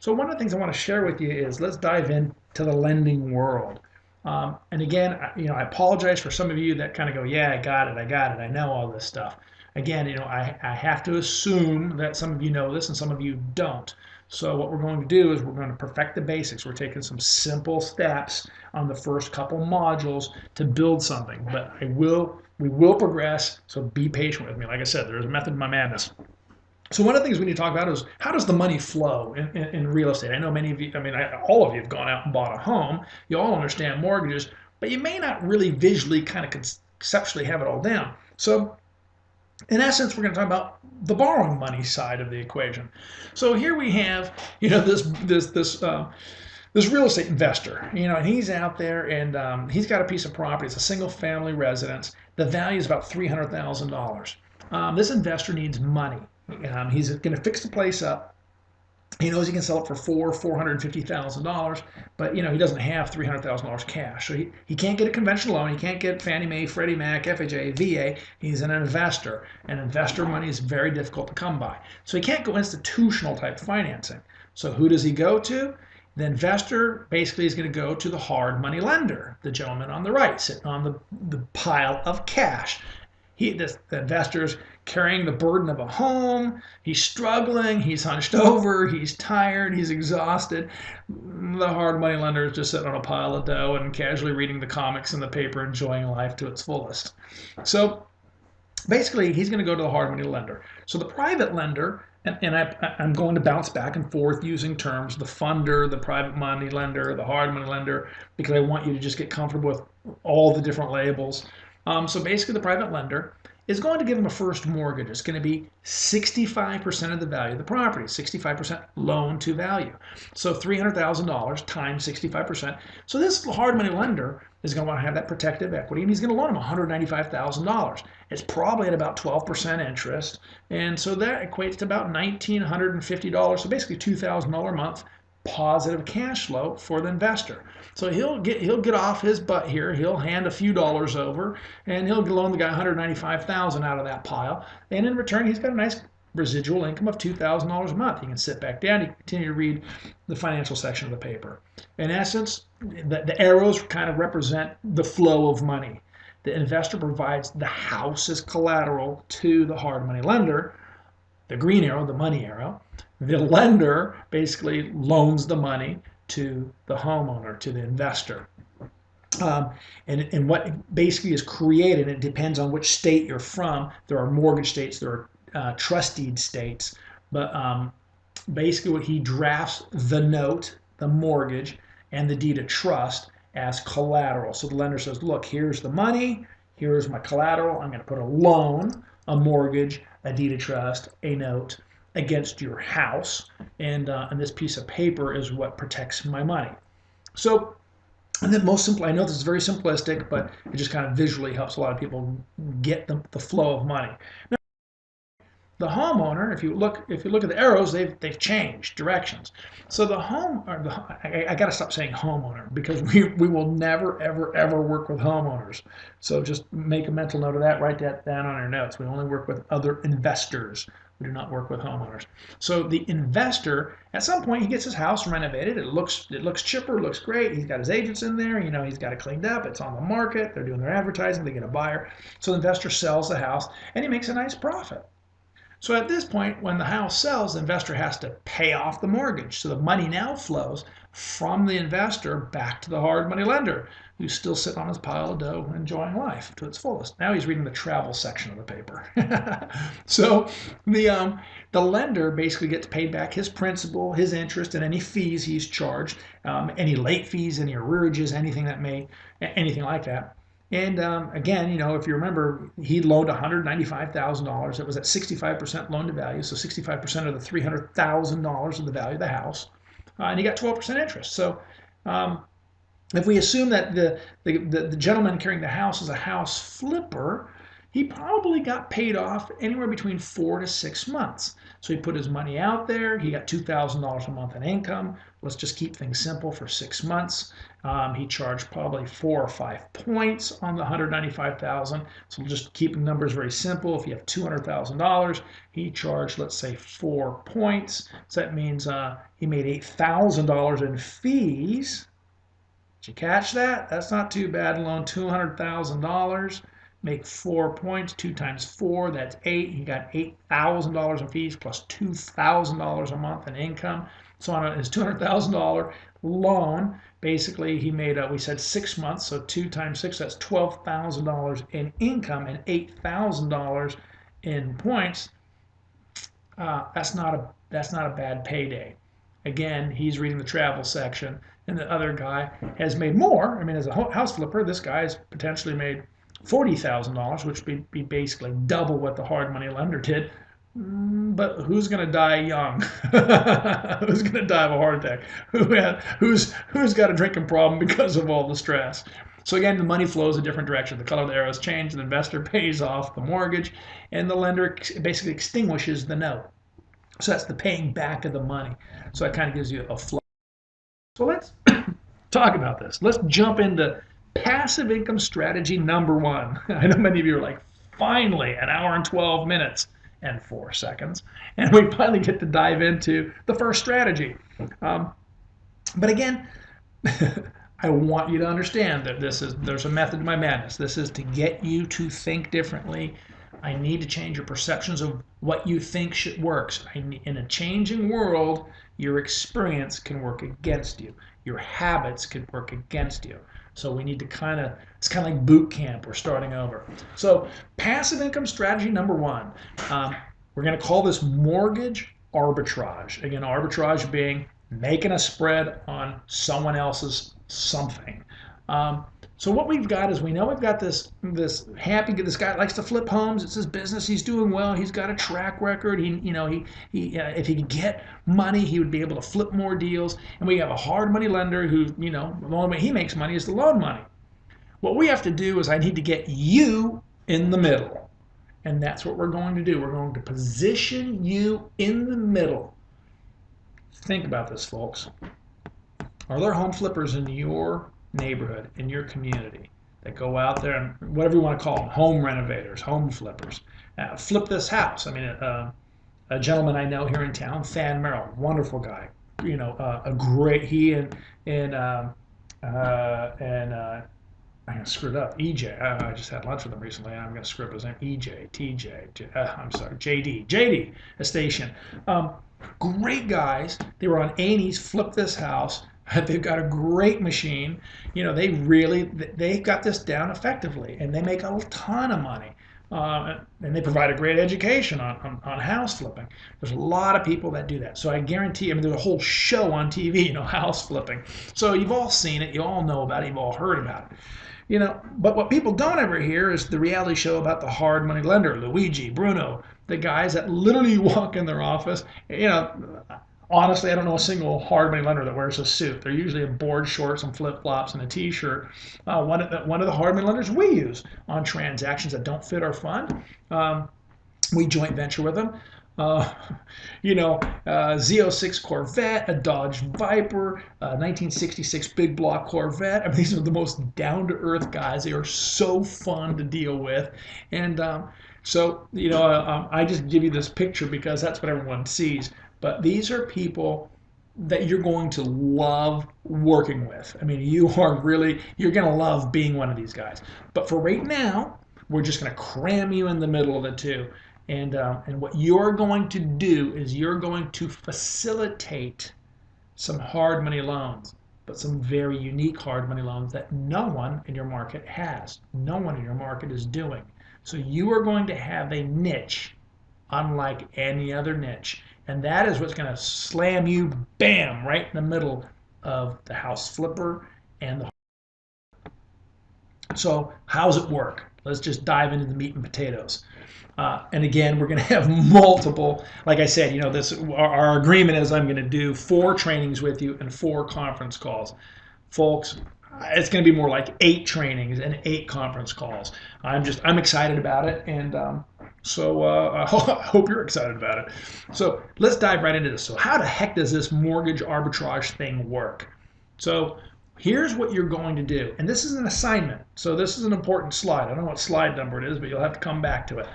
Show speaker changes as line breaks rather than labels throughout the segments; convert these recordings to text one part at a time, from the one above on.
So one of the things I want to share with you is let's dive into the lending world. And again, I apologize for some of you that kind of go, yeah, I got it, I know all this stuff. Again, I have to assume that some of you know this and some of you don't. So what we're going to do is we're going to perfect the basics. We're taking some simple steps on the first couple modules to build something, but we will progress. So be patient with me. Like I said, there's a method to my madness. So one of the things we need to talk about is how does the money flow in real estate? I know many of you, all of you have gone out and bought a home. You all understand mortgages, but you may not really visually kind of conceptually have it all down. So in essence, we're going to talk about the borrowing money side of the equation. So here we have, this real estate investor, and he's out there and he's got a piece of property. It's a single family residence. The value is about $300,000. This investor needs money. He's going to fix the place up. He knows he can sell it for $450,000, but he doesn't have $300,000 cash, so he can't get a conventional loan. He can't get Fannie Mae, Freddie Mac, FHA, VA. He's an investor, and investor money is very difficult to come by. So he can't go institutional type financing. So who does he go to? The investor basically is going to go to the hard money lender, the gentleman on the right, sitting on the pile of cash. The investor's carrying the burden of a home. He's struggling. He's hunched over. He's tired. He's exhausted. The hard money lender is just sitting on a pile of dough and casually reading the comics in the paper, enjoying life to its fullest. So basically, he's going to go to the hard money lender. So the private lender, and I'm going to bounce back and forth using terms, the funder, the private money lender, the hard money lender, because I want you to just get comfortable with all the different labels. So basically, the private lender is going to give him a first mortgage. It's going to be 65% of the value of the property, 65% loan to value. So $300,000 times 65%. So this hard money lender is going to want to have that protective equity, and he's going to loan him $195,000. It's probably at about 12% interest, and so that equates to about $1,950. So basically $2,000 a month positive cash flow for the investor. So he'll get off his butt here. He'll hand a few dollars over, and he'll loan the guy $195,000 out of that pile. And in return, he's got a nice residual income of $2,000 a month. He can sit back down. He can continue to read the financial section of the paper. In essence, the arrows kind of represent the flow of money. The investor provides the house as collateral to the hard money lender. The green arrow, the money arrow. The lender basically loans the money to the homeowner, to the investor. And what basically is created, it depends on which state you're from. There are mortgage states, there are trust deed states, but basically what he drafts the note, the mortgage, and the deed of trust as collateral. So the lender says, look, here's the money, here's my collateral, I'm going to put a loan, a mortgage, a deed of trust, a note against your house, and this piece of paper is what protects my money. So, and then most simple, I know this is very simplistic, but it just kind of visually helps a lot of people get the flow of money. Now, the homeowner, if you look at the arrows, they've changed directions. So the home, or I got to stop saying homeowner because we will never ever work with homeowners. So just make a mental note of that. Write that down on your notes. We only work with other investors. We do not work with homeowners. So the investor, at some point, he gets his house renovated. It looks chipper, looks great. He's got his agents in there. He's got it cleaned up. It's on the market. They're doing their advertising. They get a buyer. So the investor sells the house, and he makes a nice profit. So at this point, when the house sells, the investor has to pay off the mortgage. So the money now flows from the investor back to the hard money lender, who's still sitting on his pile of dough enjoying life to its fullest. Now he's reading the travel section of the paper. So the lender basically gets paid back his principal, his interest, and any fees he's charged, any late fees, any arrearages, anything like that. And again, if you remember, he loaned $195,000. It was at 65% loan to value, so 65% of the $300,000 of the value of the house, and he got 12% interest. So if we assume that the gentleman carrying the house is a house flipper, he probably got paid off anywhere between 4 to 6 months. So he put his money out there. He got $2,000 a month in income. Let's just keep things simple for 6 months. He charged probably 4 or 5 points on the 195,000. So we'll just keep numbers very simple. If you have $200,000, he charged, let's say, 4 points. So that means he made $8,000 in fees. Did you catch that? That's not too bad. Loan $200,000. Make 4 points. 2 times 4, that's 8. He got $8,000 in fees plus $2,000 a month in income. So on his $200,000 loan, basically he made, we said 6 months, so 2 times 6, that's $12,000 in income and $8,000 in points. That's not a bad payday. Again, he's reading the travel section, and the other guy has made more. I mean, as a house flipper, this guy has potentially made $40,000, which would be basically double what the hard money lender did. But who's going to die young? Who's going to die of a heart attack? Who's got a drinking problem because of all the stress? So again, the money flows a different direction. The color of the arrows change. The investor pays off the mortgage, and the lender basically extinguishes the note. So that's the paying back of the money. So that kind of gives you a flow. So let's talk about this. Let's jump into passive income strategy number 1. I know many of you are like, finally, an hour and 12 minutes and 4 seconds. And we finally get to dive into the first strategy. But again, I want you to understand that there's a method to my madness. This is to get you to think differently. I need to change your perceptions of what you think works. In a changing world, your experience can work against you. Your habits can work against you. So we need to it's kind of like boot camp. We're starting over. So passive income strategy number 1. We're going to call this mortgage arbitrage. Again, arbitrage being making a spread on someone else's something. So what we've got is, we know we've got this guy likes to flip homes. It's his business. He's doing well. He's got a track record. If he could get money, he would be able to flip more deals. And we have a hard money lender who, the only way he makes money is the loan money. What we have to do is I need to get you in the middle. And that's what we're going to do. We're going to position you in the middle. Think about this, folks. Are there home flippers in your neighborhood, in your community, that go out there and, whatever you want to call them, home renovators, home flippers, flip this house? I mean, a gentleman I know here in town, Fan Merrill, wonderful guy, a great, he and I'm going to screw it up, EJ, I just had lunch with him recently, and I'm going to screw up his name, EJ, TJ, I'm sorry, JD, a station. Great guys. They were on A&E's Flip This House. They've got a great machine. They got this down effectively, and they make a ton of money. And they provide a great education on house flipping. There's a lot of people that do that. So I guarantee, there's a whole show on TV, house flipping. So you've all seen it, you all know about it, you've all heard about it. But what people don't ever hear is the reality show about the hard money lender, Luigi, Bruno, the guys that literally walk in their office. Honestly, I don't know a single hard money lender that wears a suit. They're usually in board shorts and flip-flops and a t-shirt. One of the hard money lenders we use on transactions that don't fit our fund, we joint venture with them. Z06 Corvette, a Dodge Viper, 1966 big block Corvette. These are the most down-to-earth guys. They are so fun to deal with. And I just give you this picture because that's what everyone sees. But these are people that you're going to love working with. You're going to love being one of these guys. But for right now, we're just going to cram you in the middle of the two. And what you're going to do is you're going to facilitate some hard money loans, but some very unique hard money loans that no one in your market has. No one in your market is doing. So you are going to have a niche unlike any other niche. And that is what's going to slam you, bam, right in the middle of the house flipper and the. So how's it work? Let's just dive into the meat and potatoes. And again, we're going to have multiple, like I said, our agreement is I'm going to do 4 trainings with you and 4 conference calls. Folks, It's going to be more like 8 trainings and 8 conference calls. I'm excited about it, and I hope you're excited about it. So let's dive right into this. So how the heck does this mortgage arbitrage thing work? So here's what you're going to do, and this is an assignment. So this is an important slide. I don't know what slide number it is, but you'll have to come back to it.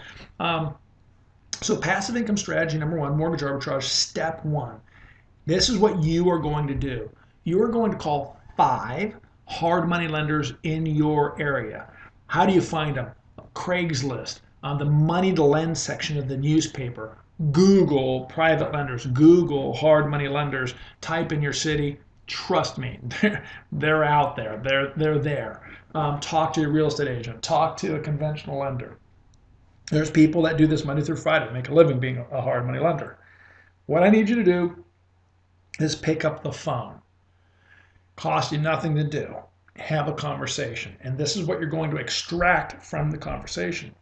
So passive income strategy number 1, mortgage arbitrage, step 1. This is what you are going to do. You are going to call 5 hard money lenders in your area. How do you find them? Craigslist, on the money to lend section of the newspaper. Google private lenders, Google hard money lenders, type in your city. Trust me, they're out there. They're there. Talk to your real estate agent. Talk to a conventional lender. There's people that do this Monday through Friday, make a living being a hard money lender. What I need you to do is pick up the phone. Cost you nothing to do. Have a conversation. And this is what you're going to extract from the conversation.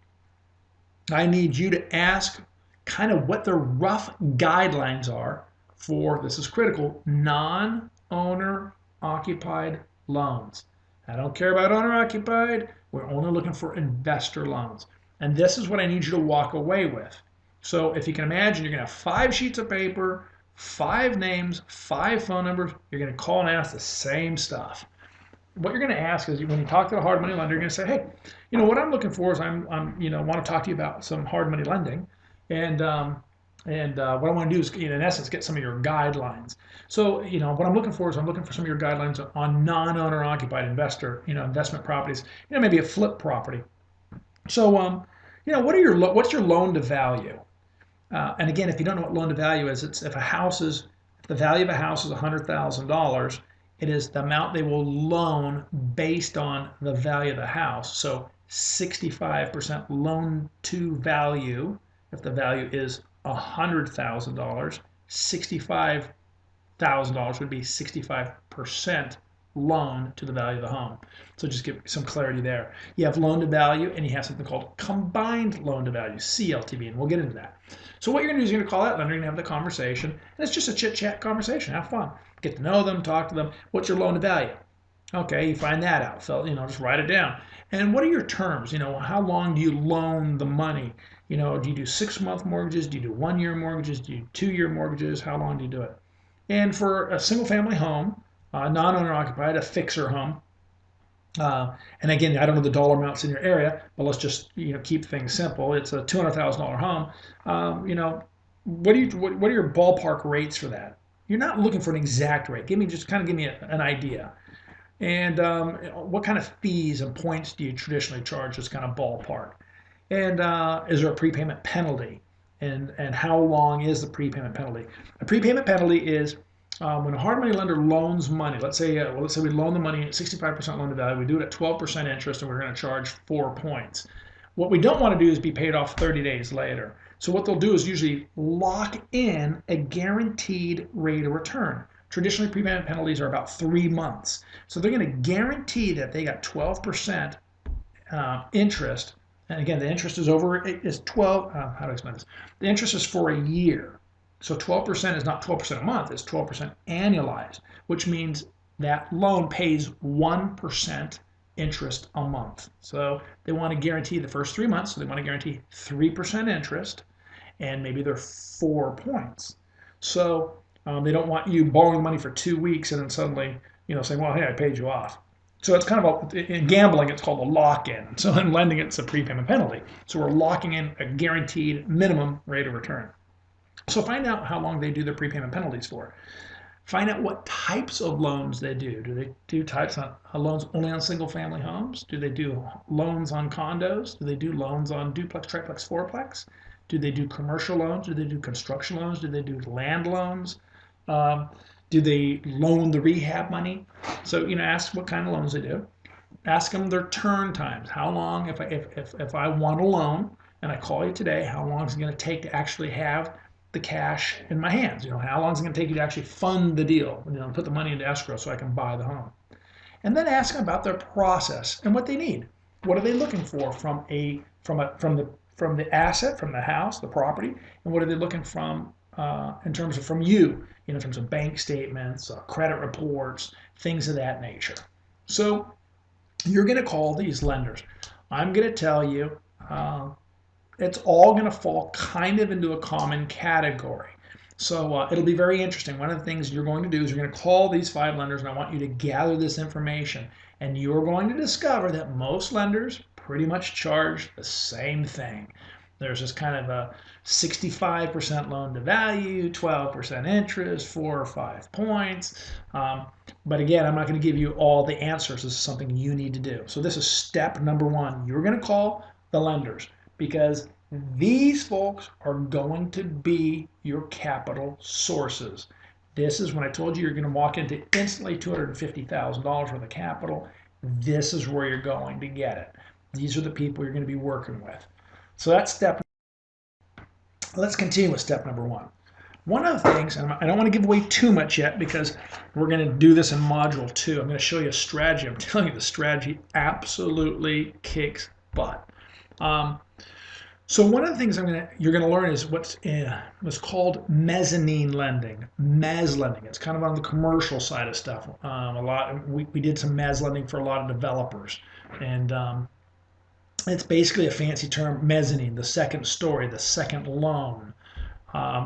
I need you to ask kind of what the rough guidelines are for, this is critical, non-owner occupied loans. I don't care about owner occupied. We're only looking for investor loans. And this is what I need you to walk away with. So if you can imagine, you're going to have 5 sheets of paper, 5 names, 5 phone numbers. You're going to call and ask the same stuff. What you're going to ask is, when you talk to a hard money lender, you're going to say, "Hey, what I'm looking for is I'm want to talk to you about some hard money lending, and what I want to do is, in essence, get some of your guidelines. So, what I'm looking for is I'm looking for some of your guidelines on non-owner occupied investment properties, maybe a flip property. So, what's your loan to value? And again, if you don't know what loan to value is, it's if the value of a house is $100,000, it is the amount they will loan based on the value of the house. So 65% loan to value. If the value is $100,000, $65,000 would be 65% loan to the value of the home. So just give some clarity there. You have loan to value, and you have something called combined loan to value, CLTV, and we'll get into that. So what you're going to do is you're going to call that lender, you're going to have the conversation, and it's just a chit-chat conversation. Have fun. Get to know them, talk to them. What's your loan to value? Okay, you find that out. So, just write it down. And what are your terms? How long do you loan the money? Do you do 6-month mortgages? Do you do 1-year mortgages? Do you do 2-year mortgages? How long do you do it? And for a single family home, non-owner occupied, a fixer home. And again, I don't know the dollar amounts in your area, but let's just keep things simple. It's a $200,000 home. What are your ballpark rates for that? You're not looking for an exact rate. Give me an idea. And what kind of fees and points do you traditionally charge? This kind of ballpark. And is there a prepayment penalty? And how long is the prepayment penalty? A prepayment penalty is when a hard money lender loans money. Let's say we loan the money at 65% loan to value. We do it at 12% interest, and we're going to charge 4 points. What we don't want to do is be paid off 30 days later. So what they'll do is usually lock in a guaranteed rate of return. Traditionally, prepayment penalties are about 3 months. So they're going to guarantee that they got 12% interest. And again, the interest is 12. How to explain this? The interest is for a year. So 12% is not 12% a month, it's 12% annualized, which means that loan pays 1% interest a month. So they want to guarantee the first 3 months, so they want to guarantee 3% interest, and maybe they're 4 points. So they don't want you borrowing money for 2 weeks and then suddenly saying, well, hey, I paid you off. So it's kind of in gambling, it's called a lock-in. So in lending, it's a prepayment penalty. So we're locking in a guaranteed minimum rate of return. So find out how long they do their prepayment penalties for. Find out what types of loans they do. Do they do types of loans only on single family homes? Do they do loans on condos? Do they do loans on duplex, triplex, fourplex? Do they do commercial loans? Do they do construction loans? Do they do land loans? Do they loan the rehab money? So ask what kind of loans they do. Ask them their turn times. How long, if I want a loan and I call you today, how long is it going to take to actually have the cash in my hands? How long is it going to take you to actually fund the deal? Put the money into escrow so I can buy the home. And then ask them about their process and what they need. What are they looking for from the asset, from the house, the property, and what are they looking from in terms of from you, in terms of bank statements, credit reports, things of that nature. So you're going to call these lenders. I'm going to tell you it's all going to fall kind of into a common category. So it'll be very interesting. One of the things you're going to do is you're going to call these 5 lenders, and I want you to gather this information. And you're going to discover that most lenders pretty much charge the same thing. There's this kind of a 65% loan to value, 12% interest, 4 or 5 points. But again, I'm not going to give you all the answers. This is something you need to do. So this is step number 1. You're going to call the lenders, because these folks are going to be your capital sources. This is when I told you you're going to walk into instantly $250,000 worth of capital. This is where you're going to get it. These are the people you're going to be working with. So that's step. Let's continue with step number 1. One of the things, and I don't want to give away too much yet because we're going to do this in module 2. I'm going to show you a strategy. I'm telling you, the strategy absolutely kicks butt. So one of the things you're going to learn is what's called mezzanine lending, mezz lending. It's kind of on the commercial side of stuff. We did some mezz lending for a lot of developers, and it's basically a fancy term, mezzanine, the second story, the second loan.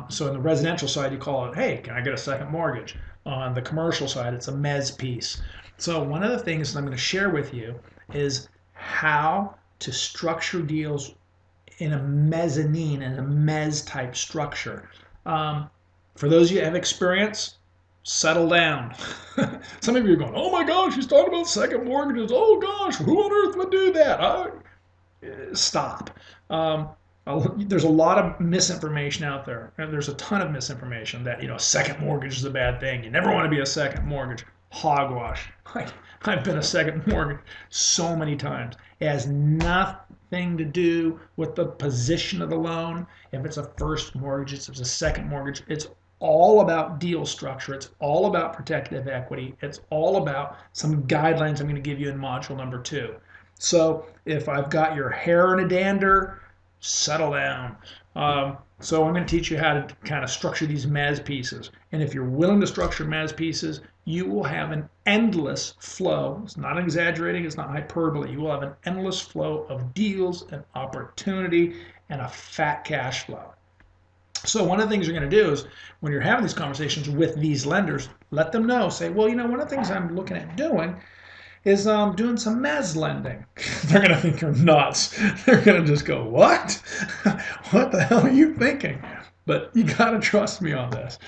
So in the residential side, you call it, hey, can I get a second mortgage? On the commercial side, it's a mezz piece. So one of the things that I'm going to share with you is how to structure deals in a mezzanine, in a mezz type structure. For those of you that have experience, settle down. Some of you are going, oh my gosh, he's talking about second mortgages. Oh gosh, who on earth would do that? Stop. There's a lot of misinformation out there. And there's a ton of misinformation that, a second mortgage is a bad thing. You never want to be a second mortgage. Hogwash. I've been a second mortgage so many times. It has nothing to do with the position of the loan. If it's a first mortgage, if it's a second mortgage, it's all about deal structure. It's all about protective equity. It's all about some guidelines I'm going to give you in module number 2. So if I've got your hair in a dander, settle down. So I'm going to teach you how to kind of structure these mezz pieces. And if you're willing to structure mezz pieces, you will have an endless flow. It's not exaggerating, it's not hyperbole. You will have an endless flow of deals and opportunity and a fat cash flow. So one of the things you're going to do is when you're having these conversations with these lenders, let them know, say, well, one of the things I'm looking at doing is doing some mezz lending. They're going to think you're nuts. They're going to just go, what? What the hell are you thinking? But you got to trust me on this.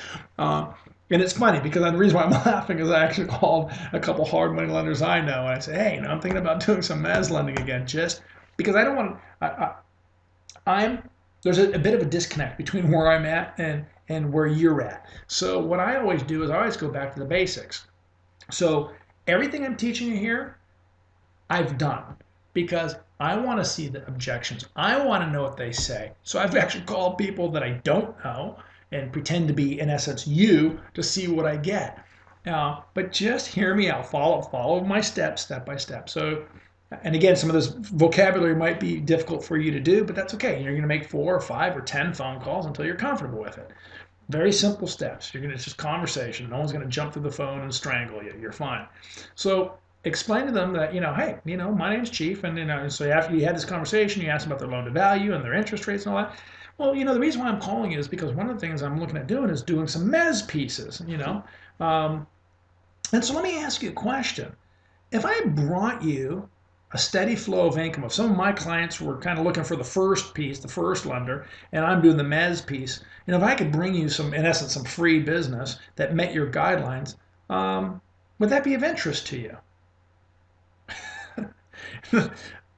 And it's funny because the reason why I'm laughing is I actually called a couple hard money lenders I know, and I said, hey, I'm thinking about doing some mezz lending again, just because I don't want there's a bit of a disconnect between where I'm at and where you're at. So what I always do is I always go back to the basics. So everything I'm teaching you here, I've done because I want to see the objections. I want to know what they say. So I've actually called people that I don't know and pretend to be, in essence, you to see what I get. But just hear me out. Follow my steps, step by step. So, and again, some of this vocabulary might be difficult for you to do, but that's okay. You're going to make 4 or 5 or 10 phone calls until you're comfortable with it. Very simple steps. It's just conversation. No one's going to jump through the phone and strangle you. You're fine. So explain to them that, hey, my name's Chief, and so after you had this conversation, you asked about their loan to value and their interest rates and all that. Well, the reason why I'm calling you is because one of the things I'm looking at doing is doing some mezz pieces, and so let me ask you a question. If I brought you a steady flow of income, if some of my clients were kind of looking for the first piece, the first lender, and I'm doing the mezz piece, and if I could bring you in essence, some free business that met your guidelines, would that be of interest to you?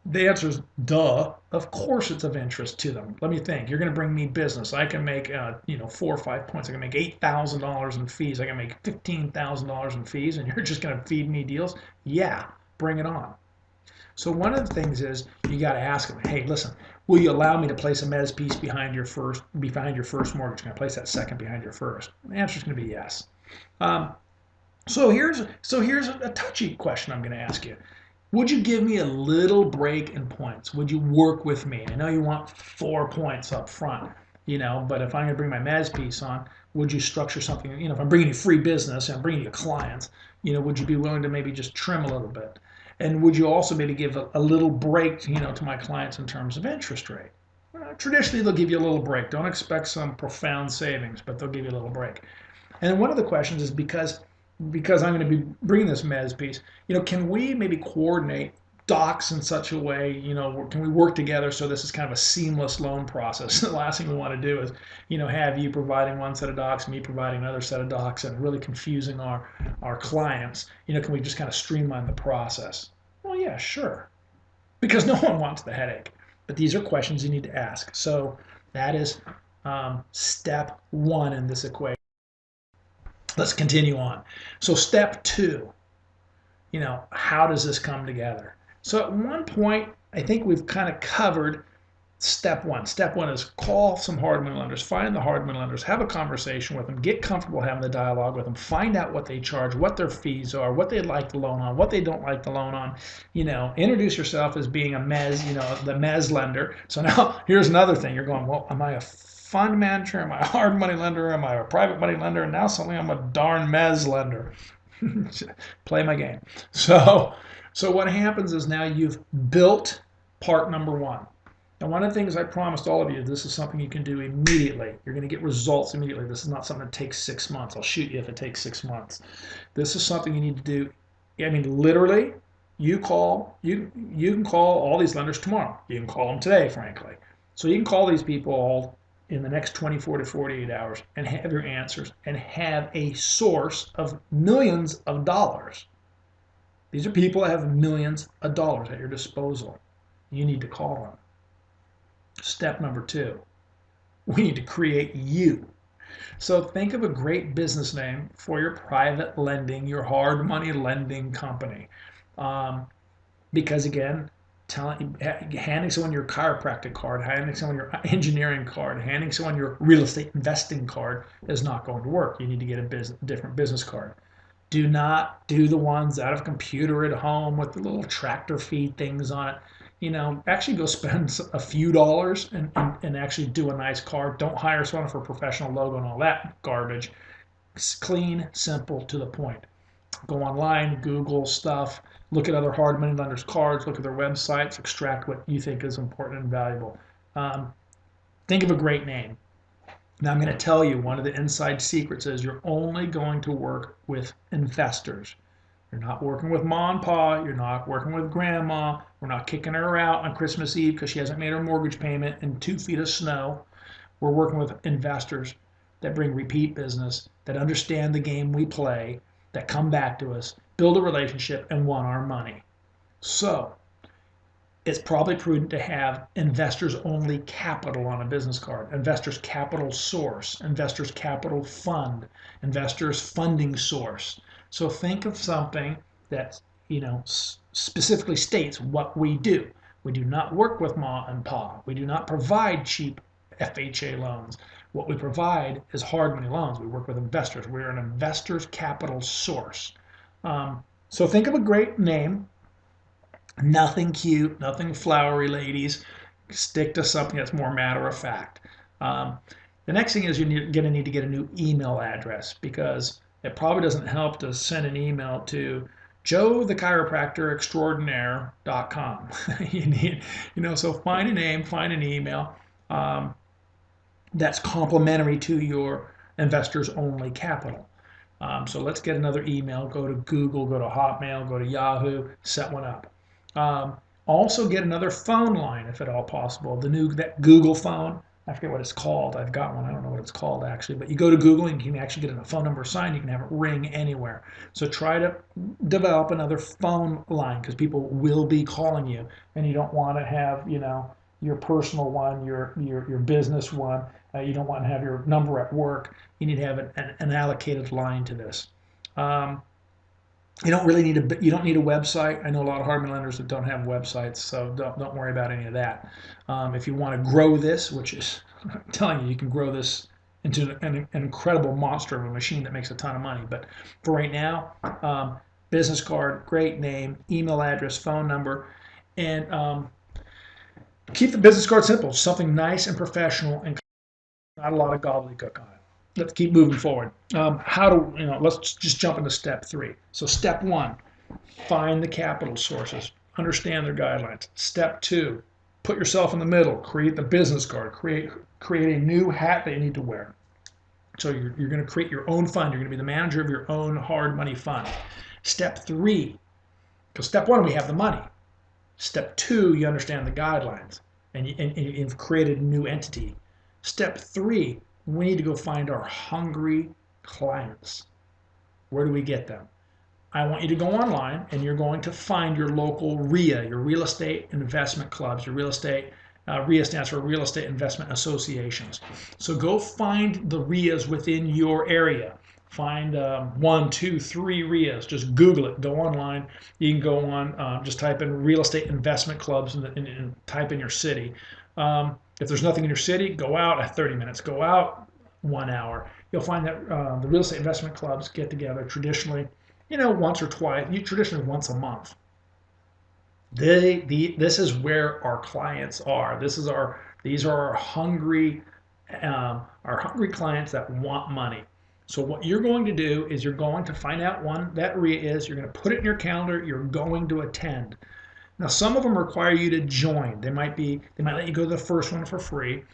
The answer is duh. Of course it's of interest to them. Let me think. You're going to bring me business. I can make 4 or 5 points. I can make $8,000 in fees. I can make $15,000 in fees, and you're just going to feed me deals? Yeah, bring it on. So one of the things is you got to ask them, hey, listen, will you allow me to place a mezz piece behind your first mortgage? Can I place that second behind your first? The answer is going to be yes. So here's a touchy question I'm going to ask you. Would you give me a little break in points? Would you work with me? I know you want 4 points up front. But if I'm going to bring my Mez piece on, would you structure something, if I'm bringing you free business and I'm bringing you clients, would you be willing to maybe just trim a little bit? And would you also maybe give a little break, to my clients in terms of interest rate? Traditionally, they'll give you a little break. Don't expect some profound savings, but they'll give you a little break. And one of the questions is because I'm going to be bringing this Mez piece, can we maybe coordinate docs in such a way, can we work together so this is kind of a seamless loan process? The last thing we want to do is, have you providing one set of docs, me providing another set of docs, and really confusing our clients. Can we just kind of streamline the process? Well, yeah, sure. Because no one wants the headache. But these are questions you need to ask. So that is step one in this equation. Let's continue on. So step two, how does this come together? So at one point, I think we've kind of covered step one. Step one is call some hard money lenders, find the hard money lenders, have a conversation with them, get comfortable having the dialogue with them, find out what they charge, what their fees are, what they'd like the loan on, what they don't like the loan on. Introduce yourself as being a Mez, the Mez lender. So now here's another thing. You're going, well, am I a fund manager? Am I a hard money lender? Am I a private money lender? And now suddenly I'm a darn Mez lender. Play my game. So what happens is now you've built part number one. And one of the things I promised all of you, this is something you can do immediately. You're going to get results immediately. This is not something that takes 6 months. I'll shoot you if it takes 6 months. This is something you need to do. I mean, literally, you can call all these lenders tomorrow. You can call them today, frankly. So you can call these people all in the next 24 to 48 hours and have your answers and have a source of millions of dollars. These are people that have millions of dollars at your disposal. You need to call them. Step number two, we need to create you. So think of a great business name for your private lending, your hard money lending company. Because again, handing someone your chiropractic card, handing someone your engineering card, handing someone your real estate investing card is not going to work. You need to get a different business card. Do not do the ones out of a computer at home with the little tractor feed things on it. Actually go spend a few dollars and actually do a nice card. Don't hire someone for a professional logo and all that garbage. It's clean, simple, to the point. Go online, Google stuff, look at other hard money lenders' cards, look at their websites, extract what you think is important and valuable. Think of a great name. Now I'm going to tell you one of the inside secrets is you're only going to work with investors. You're not working with mom and pa. You're not working with grandma. We're not kicking her out on Christmas Eve because she hasn't made her mortgage payment in 2 feet of snow. We're working with investors that bring repeat business, that understand the game we play, that come back to us, build a relationship, and want our money. So it's probably prudent to have investors only capital on a business card, investors capital source, investors capital fund, investors funding source. So think of something that specifically states what we do. We do not work with ma and pa. We do not provide cheap FHA loans. What we provide is hard money loans. We work with investors. We're an investor's capital source. So think of a great name. Nothing cute, nothing flowery, ladies. Stick to something that's more matter of fact. The next thing is you're going to need to get a new email address because it probably doesn't help to send an email to joethechiropractorextraordinaire.com. You need, so find a name, find an email that's complementary to your investors only capital. So let's get another email. Go to Google, go to Hotmail, go to Yahoo, set one up. Also get another phone line if at all possible. That Google phone, I forget what it's called. I've got one. I don't know what it's called actually. But you go to Google and you can actually get a phone number assigned. You can have it ring anywhere. So try to develop another phone line because people will be calling you, and you don't want to have your personal one, your business one. You don't want to have your number at work. You need to have an allocated line to this. You don't need a website. I know a lot of hard money lenders that don't have websites, so don't worry about any of that. If you want to grow this, which is, I'm telling you, you can grow this into an incredible monster of a machine that makes a ton of money. But for right now, business card, great name, email address, phone number, and keep the business card simple, something nice and professional and Not a lot of gobbledygook on it. Let's keep moving forward. Let's just jump into step 3. So step 1, find the capital sources, understand their guidelines. Step 2, put yourself in the middle, create the business card, create a new hat that you need to wear. So you're going to create your own fund. You're going to be the manager of your own hard money fund. Step 3, because step 1, we have the money. Step 2, you understand the guidelines and you've created a new entity. Step 3, we need to go find our hungry clients. Where do we get them? I want you to go online and you're going to find your local RIA, your real estate investment clubs, your real estate, RIA stands for Real Estate Investment Associations. So go find the RIAs within your area. Find 1, 2, 3 RIAs. Just Google it. Go online. You can go on, just type in real estate investment clubs and type in your city. If there's nothing in your city, go out at 30 minutes. Go out 1 hour. You'll find that the real estate investment clubs get together traditionally, once or twice, traditionally once a month. This is where our clients are. These are our hungry clients that want money. So what you're going to do is you're going to find out one that RIA is. You're going to put it in your calendar. You're going to attend. Now, some of them require you to join. They might let you go to the first one for free.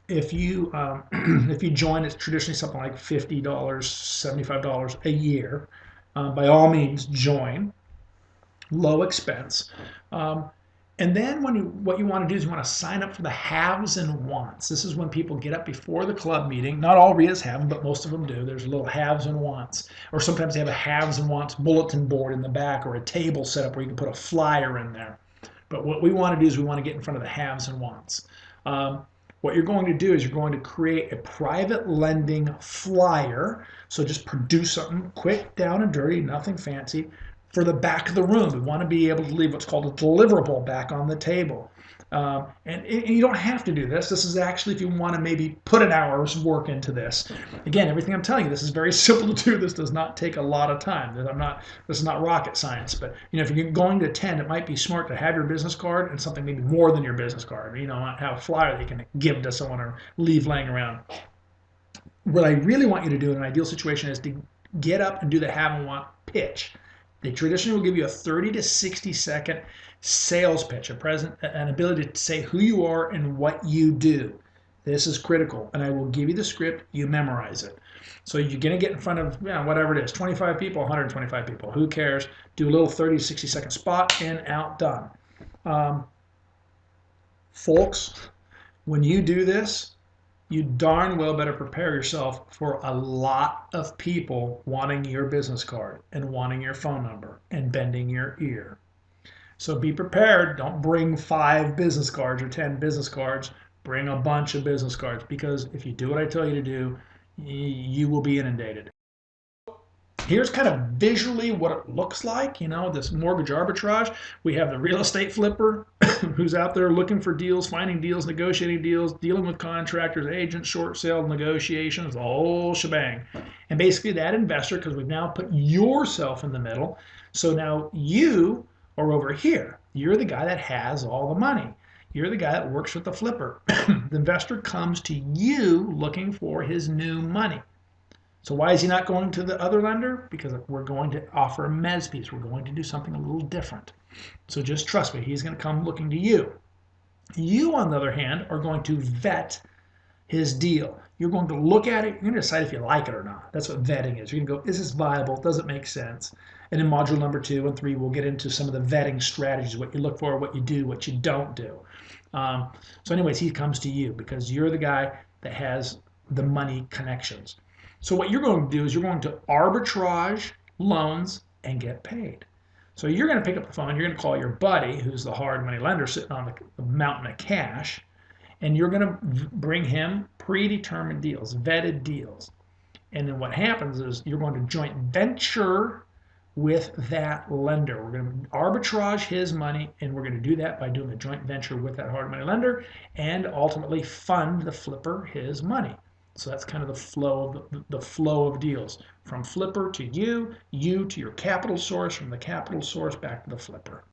If you join, it's traditionally something like $50, $75 a year. By all means, join. Low expense. And then what you want to do is you want to sign up for the haves and wants. This is when people get up before the club meeting. Not all RIAs have them, but most of them do. There's a little haves and wants. Or sometimes they have a haves and wants bulletin board in the back or a table set up where you can put a flyer in there. But what we want to do is we want to get in front of the haves and wants. What you're going to do is you're going to create a private lending flyer. So just produce something quick, down and dirty, nothing fancy. For the back of the room, we want to be able to leave what's called a deliverable back on the table. And you don't have to do this. This is actually if you want to maybe put an hour's work into this. Again, everything I'm telling you, this is very simple to do. This does not take a lot of time. This is not rocket science. But if you're going to attend, it might be smart to have your business card and something maybe more than your business card. Have a flyer that you can give to someone or leave laying around. What I really want you to do in an ideal situation is to get up and do the have and want pitch. They traditionally will give you a 30 to 60 second sales pitch, an ability to say who you are and what you do. This is critical, and I will give you the script, you memorize it. So you're going to get in front of whatever it is, 25 people, 125 people, who cares? Do a little 30 to 60 second spot, in, out, done. Folks, when you do this, you darn well better prepare yourself for a lot of people wanting your business card and wanting your phone number and bending your ear. So be prepared. Don't bring 5 business cards or 10 business cards. Bring a bunch of business cards, because if you do what I tell you to do, you will be inundated. Here's kind of visually what it looks like, this mortgage arbitrage. We have the real estate flipper who's out there looking for deals, finding deals, negotiating deals, dealing with contractors, agents, short sale negotiations, the whole shebang. And basically that investor, because we've now put yourself in the middle, so now you are over here. You're the guy that has all the money. You're the guy that works with the flipper. The investor comes to you looking for his new money. So why is he not going to the other lender? Because we're going to offer a mezz piece. We're going to do something a little different. So just trust me, he's going to come looking to you. You, on the other hand, are going to vet his deal. You're going to look at it. You're going to decide if you like it or not. That's what vetting is. You're going to go, is this viable? Does it make sense? And in module number 2 and 3, we'll get into some of the vetting strategies, what you look for, what you do, what you don't do. So anyways, he comes to you because you're the guy that has the money connections. So what you're going to do is you're going to arbitrage loans and get paid. So you're going to pick up the phone, you're going to call your buddy, who's the hard money lender sitting on the mountain of cash, and you're going to bring him predetermined deals, vetted deals. And then what happens is you're going to joint venture with that lender. We're going to arbitrage his money, and we're going to do that by doing a joint venture with that hard money lender and ultimately fund the flipper his money. So that's kind of the flow of deals, from flipper to you to your capital source, from the capital source back to the flipper.